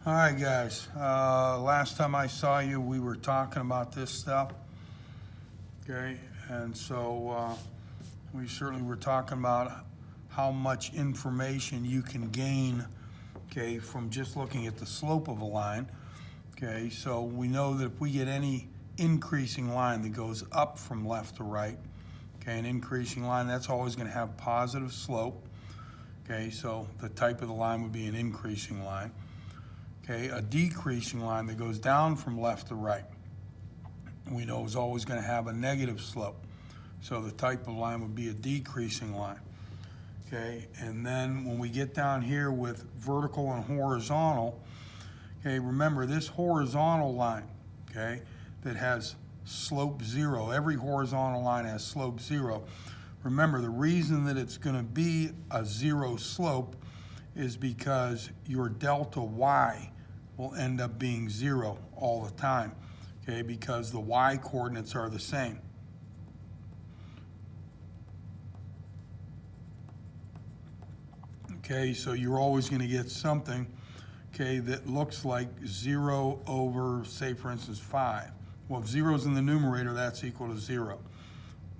All right, guys. Last time I saw you, we were talking about this stuff. Okay, and so we certainly were talking about how much information you can gain, okay, from just looking at the slope of a line. Okay, so we know that if we get any increasing line that goes up from left to right, okay, an increasing line, that's always going to have positive slope. Okay, so the type of the line would be an increasing line. Okay, a decreasing line that goes down from left to right, we know is always going to have a negative slope. So the type of line would be a decreasing line. Okay, and then when we get down here with vertical and horizontal, okay, remember this horizontal line, okay, that has slope 0. Every horizontal line has slope 0. Remember, the reason that it's going to be a 0 slope is because your delta y will end up being 0 all the time, okay, because the y coordinates are the same. Okay, so you're always going to get something, okay, that looks like 0 over, say, for instance, 5. Well, if 0 is in the numerator, that's equal to 0.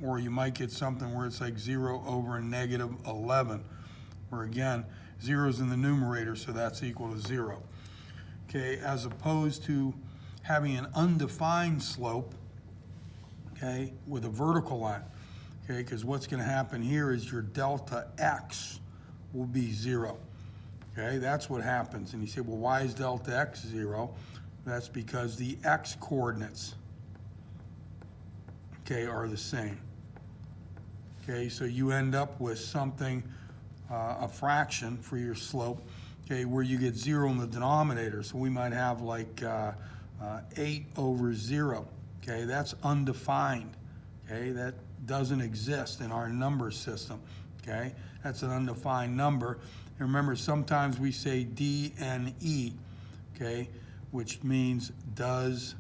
Or you might get something where it's like 0 over negative 11, where again, 0 is in the numerator, so that's equal to 0. Okay, as opposed to having an undefined slope, okay, with a vertical line, okay, because what's going to happen here is your delta x will be 0. Okay, that's what happens. And you say, well, why is delta x 0? That's because the x coordinates, okay, are the same. Okay, so you end up with something, a fraction for your slope, okay, where you get 0 in the denominator. So we might have like 8 over 0. Okay, that's undefined. Okay, that doesn't exist in our number system. Okay, that's an undefined number. And remember, sometimes we say DNE, okay, which means does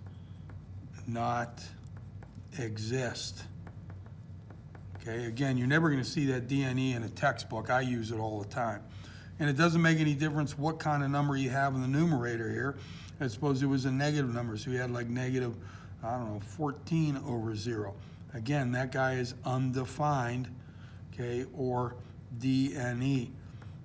not exist. Okay, again, you're never going to see that DNE in a textbook. I use it all the time. And it doesn't make any difference what kind of number you have in the numerator here. I suppose it was a negative number, so you had like negative, I don't know, 14 over 0. Again, that guy is undefined, okay, or DNE.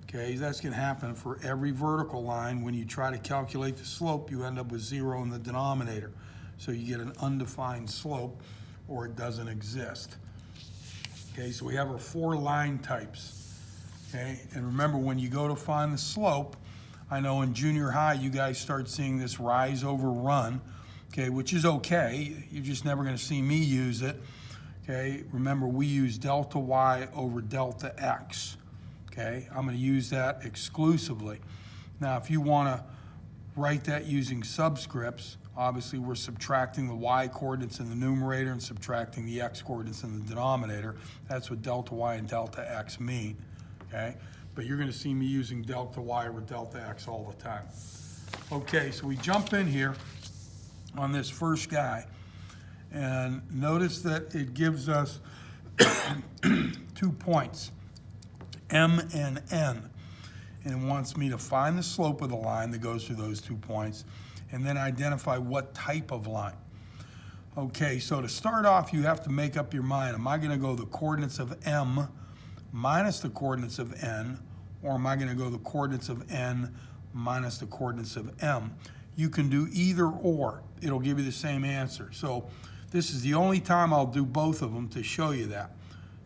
Okay, that's going to happen for every vertical line. When you try to calculate the slope, you end up with 0 in the denominator. So you get an undefined slope, or it doesn't exist. Okay, so we have our 4 line types. Okay, and remember, when you go to find the slope, I know in junior high you guys start seeing this rise over run, okay, which is okay. You're just never going to see me use it. Okay, remember, we use delta y over delta x. Okay, I'm going to use that exclusively. Now, if you want to write that using subscripts, obviously we're subtracting the y coordinates in the numerator and subtracting the x coordinates in the denominator. That's what delta y and delta x mean, okay? But you're going to see me using delta y over delta x all the time. Okay, so we jump in here on this first guy, and notice that it gives us 2 points, M and N. And it wants me to find the slope of the line that goes through those 2 points and then identify what type of line. Okay, so to start off, you have to make up your mind. Am I going to go the coordinates of M minus the coordinates of N, or am I going to go the coordinates of N minus the coordinates of M? You can do either or. It'll give you the same answer. So this is the only time I'll do both of them to show you that.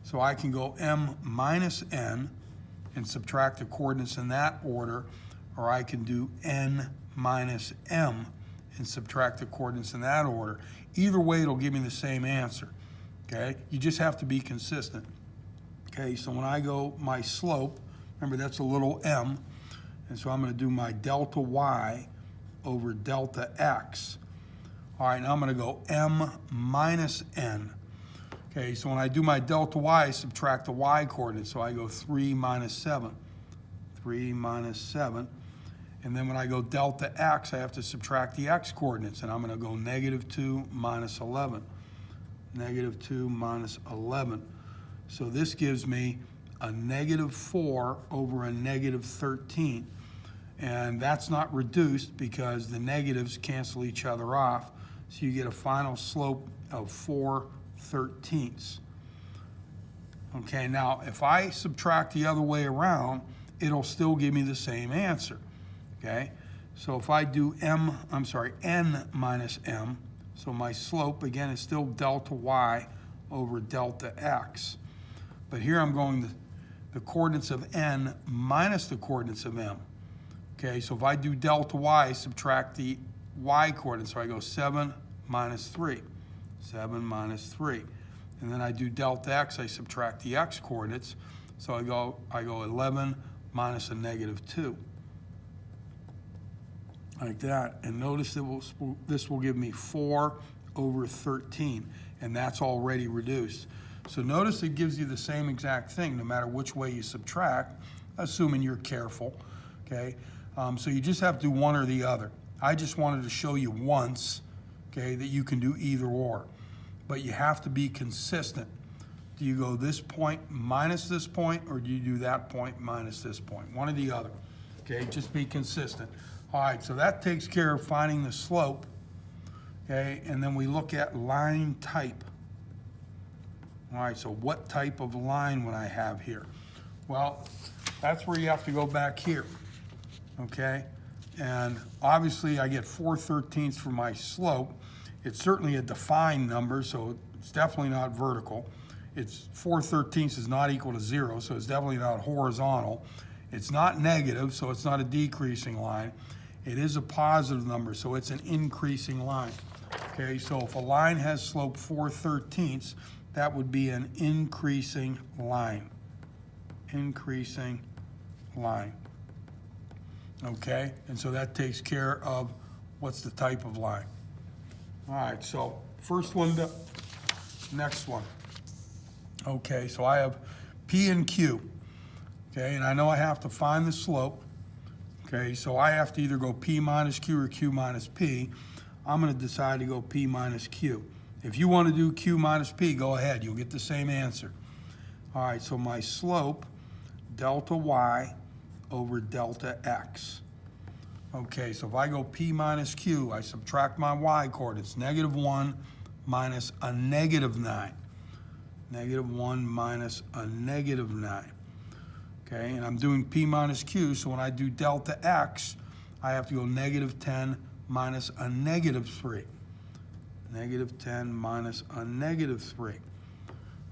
So I can go M minus N and subtract the coordinates in that order, or I can do N minus M and subtract the coordinates in that order. Either way, it'll give me the same answer, okay? You just have to be consistent. Okay, so when I go my slope, remember that's a little m, and so I'm going to do my delta y over delta x. All right, now I'm going to go m minus n. Okay, so when I do my delta y, I subtract the y coordinates, so I go 3 minus 7. 3 minus 7. And then when I go delta x, I have to subtract the x coordinates, and I'm going to go negative 2 minus 11. Negative 2 minus 11. So this gives me a negative 4 over a negative 13. And that's not reduced because the negatives cancel each other off. So you get a final slope of 4/13. Okay, now if I subtract the other way around, it'll still give me the same answer. Okay, so if I do n minus m, so my slope again is still delta y over delta x. But here I'm going the coordinates of n minus the coordinates of m. Okay, so if I do delta y, subtract the y coordinates, so I go 7 minus 3, 7 minus 3. And then I do delta x, I subtract the x coordinates, so I go 11 minus a negative 2. Like that. And notice that this will give me 4/13, and that's already reduced. So notice it gives you the same exact thing no matter which way you subtract, assuming you're careful. Okay, so you just have to do one or the other. I just wanted to show you once, okay, that you can do either or. But you have to be consistent. Do you go this point minus this point, or do you do that point minus this point? One or the other. Okay, just be consistent. All right, so that takes care of finding the slope. Okay, and then we look at line type. All right, so what type of line would I have here? Well, that's where you have to go back here. Okay, and obviously I get 4/13 for my slope. It's certainly a defined number, so it's definitely not vertical. It's 4/13 is not equal to 0, so it's definitely not horizontal. It's not negative, so it's not a decreasing line. It is a positive number, so it's an increasing line. Okay, so if a line has slope 4/13, that would be an increasing line. Increasing line. Okay, and so that takes care of what's the type of line. All right, so first one to next one. Okay, so I have P and Q. Okay, and I know I have to find the slope. Okay, so I have to either go P minus Q or Q minus P. I'm going to decide to go P minus Q. If you want to do Q minus P, go ahead. You'll get the same answer. All right, so my slope, delta y over delta x. Okay, so if I go P minus Q, I subtract my y coordinates, -1 minus a -9. -1 minus a -9. Okay, and I'm doing P minus Q, so when I do delta x, I have to go -10 minus a -3. -10 minus a -3.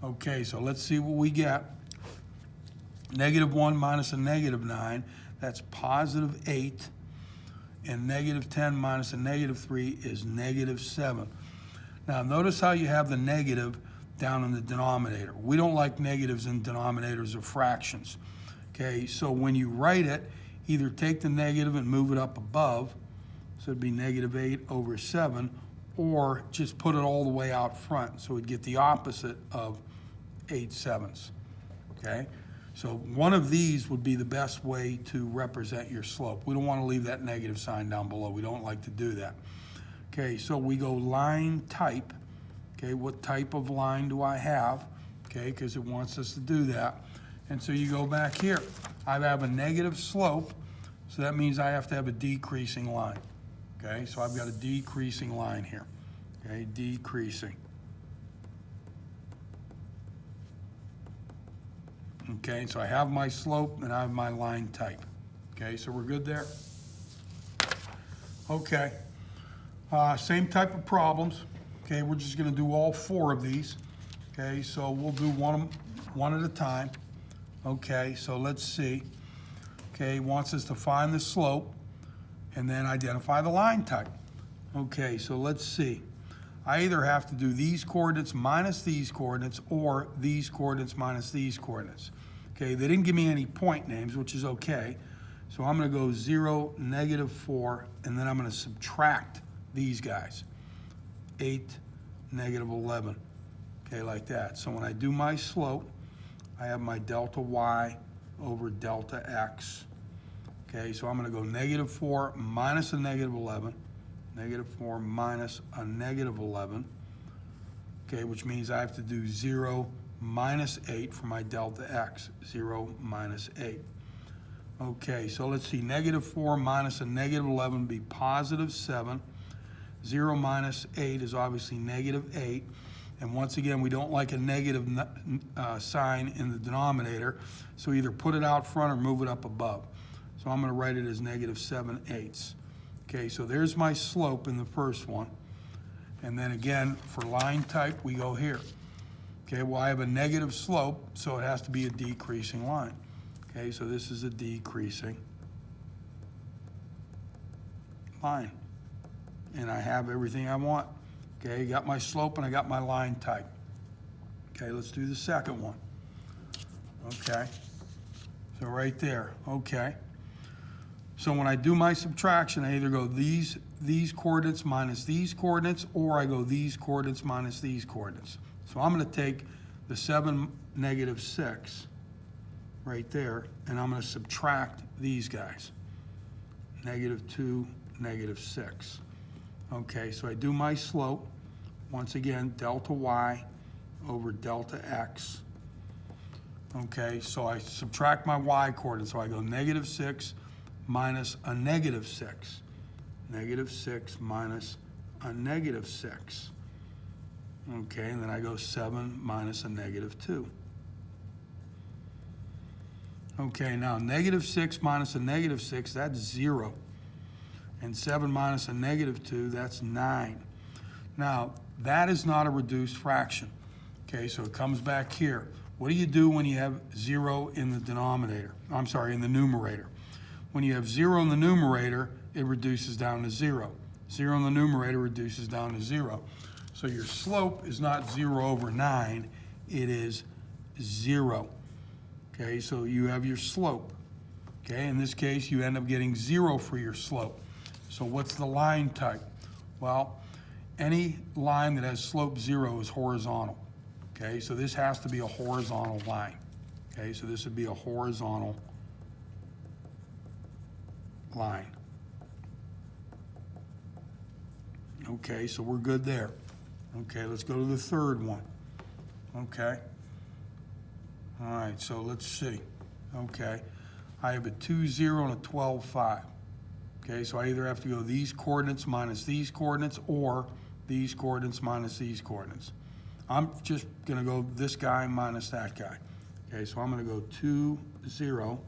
Okay, so let's see what we get. -1 minus a -9, that's +8. And -10 minus a -3 is -7. Now notice how you have the negative down in the denominator. We don't like negatives in denominators of fractions. Okay, so when you write it, either take the negative and move it up above, so it'd be -8/7, or just put it all the way out front, so it'd get the opposite of 8/7. Okay? So one of these would be the best way to represent your slope. We don't want to leave that negative sign down below. We don't like to do that. Okay, so we go line type. Okay, what type of line do I have? Okay, because it wants us to do that. And so you go back here. I have a negative slope, so that means I have to have a decreasing line. Okay, so I've got a decreasing line here. Okay, decreasing. Okay, so I have my slope and I have my line type. Okay, so we're good there? Okay, same type of problems. Okay, we're just gonna do all 4 of these. Okay, so we'll do one at a time. Okay, so let's see. Okay, it wants us to find the slope and then identify the line type. Okay, so let's see. I either have to do these coordinates minus these coordinates or these coordinates minus these coordinates. Okay, they didn't give me any point names, which is okay. So I'm going to go 0, -4, and then I'm going to subtract these guys. 8, -11. Okay, like that. So when I do my slope, I have my delta y over delta x. Okay, so I'm going to go -4 minus a -11. -4 minus a -11. Okay, which means I have to do 0 minus 8 for my delta x. 0 minus 8. Okay, so let's see, -4 minus a -11 be +7. 0 minus 8 is obviously -8. And once again, we don't like a negative sign in the denominator, so either put it out front or move it up above. So I'm going to write it as -7/8. Okay, so there's my slope in the first one. And then again, for line type, we go here. Okay, well, I have a negative slope, so it has to be a decreasing line. Okay, so this is a decreasing line. And I have everything I want. Okay, got my slope and I got my line type. Okay, let's do the second one. Okay, so right there, okay. So when I do my subtraction, I either go these coordinates minus these coordinates, or I go these coordinates minus these coordinates. So I'm going to take the 7, -6 right there, and I'm going to subtract these guys. -2, -6. Okay, so I do my slope. Once again, delta y over delta x. Okay, so I subtract my y coordinates. So I go -6 minus a -6. -6 minus a -6. Okay, and then I go 7 minus a -2. Okay, now -6 minus a -6, that's 0. And 7 minus a -2, that's 9. Now, that is not a reduced fraction. Okay, so it comes back here. What do you do when you have 0 in the denominator? I'm sorry, in the numerator. When you have 0 in the numerator, it reduces down to 0. 0 in the numerator reduces down to 0. So your slope is not 0 over 9, it is 0. Okay, so you have your slope. Okay, in this case, you end up getting 0 for your slope. So what's the line type? Well, any line that has slope 0 is horizontal. Okay, so this has to be a horizontal line. Okay, so this would be a horizontal line. Okay, so we're good there. Okay, let's go to the third one. Okay. All right, so let's see. Okay, I have a 2, 0 and a 12, 5. Okay, so I either have to go these coordinates minus these coordinates, or these coordinates minus these coordinates. I'm just gonna go this guy minus that guy. Okay, so I'm gonna go 2, 0,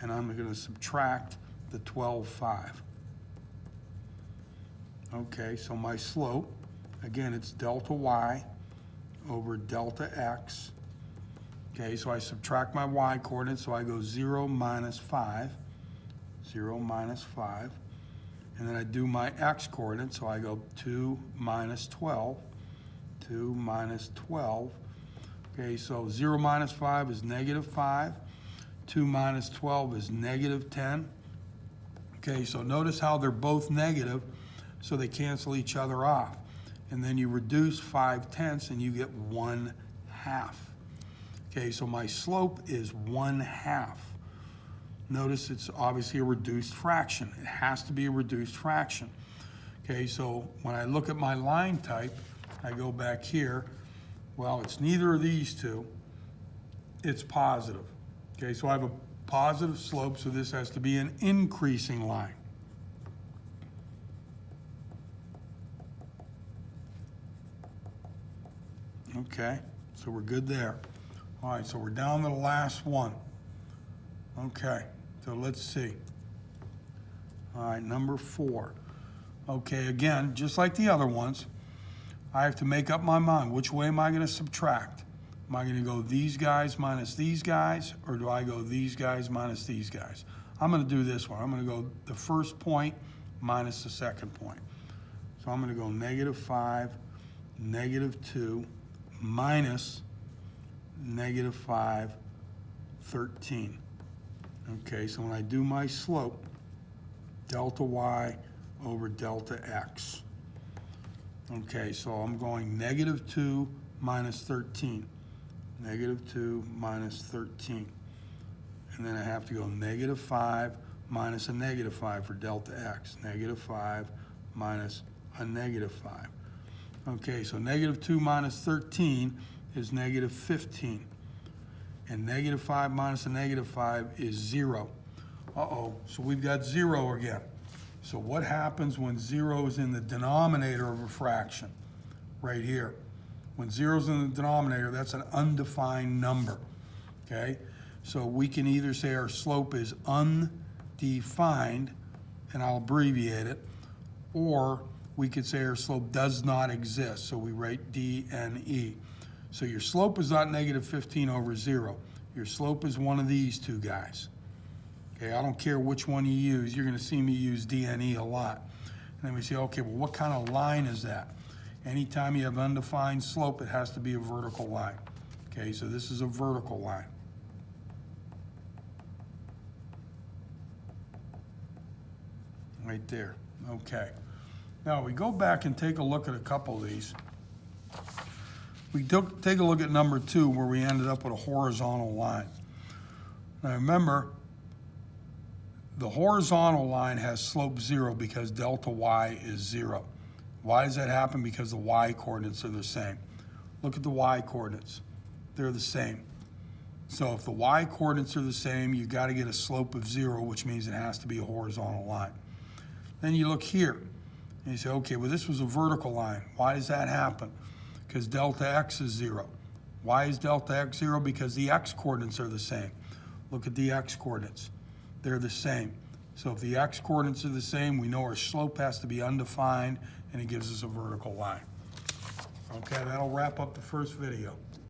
and I'm gonna subtract the 12, 5. Okay, so my slope, again, it's delta y over delta x. Okay, so I subtract my y coordinates, so I go 0 minus 5, 0 minus 5. And then I do my x coordinates, so I go 2 minus 12, 2 minus 12. Okay, so 0 minus 5 is -5. 2 minus 12 is -10. Okay, so notice how they're both negative, so they cancel each other off. And then you reduce 5/10 and you get 1/2. Okay, so my slope is 1/2. Notice it's obviously a reduced fraction. It has to be a reduced fraction. Okay, so when I look at my line type, I go back here. Well, it's neither of these two. It's positive. Okay, so I have a positive slope, so this has to be an increasing line. Okay, so we're good there. All right, so we're down to the last one. Okay, so let's see. All right, number 4. Okay, again, just like the other ones, I have to make up my mind. Which way am I going to subtract? Am I going to go these guys minus these guys, or do I go these guys minus these guys? I'm going to do this one. I'm going to go the first point minus the second point. So I'm going to go -5, -2, minus -5, 13. Okay, so when I do my slope, delta y over delta x. Okay, so I'm going -2 minus 13. -2 minus 13. And then I have to go -5 minus a -5 for delta x. -5 minus a -5. Okay, so -2 minus 13 is -15. And -5 minus a -5 is 0. Uh-oh, so we've got 0 again. So what happens when 0 is in the denominator of a fraction? Right here. When 0 is in the denominator, that's an undefined number, okay? So we can either say our slope is undefined, and I'll abbreviate it, or we could say our slope does not exist, so we write DNE. So your slope is not negative 15 over 0. Your slope is one of these two guys. Okay, I don't care which one you use. You're going to see me use DNE a lot. And then we say, okay, well, what kind of line is that? Anytime you have undefined slope, it has to be a vertical line. Okay, so this is a vertical line. Right there. Okay. Now we go back and take a look at a couple of these. We take a look at number 2 where we ended up with a horizontal line. Now remember, the horizontal line has slope 0 because delta y is 0. Why does that happen? Because the y coordinates are the same. Look at the y coordinates. They're the same. So if the y coordinates are the same, you've got to get a slope of 0, which means it has to be a horizontal line. Then you look here, and you say, okay, well, this was a vertical line. Why does that happen? Because delta x is 0. Why is delta x 0? Because the x coordinates are the same. Look at the x coordinates. They're the same. So if the x coordinates are the same, we know our slope has to be undefined, and it gives us a vertical line. Okay, that'll wrap up the first video.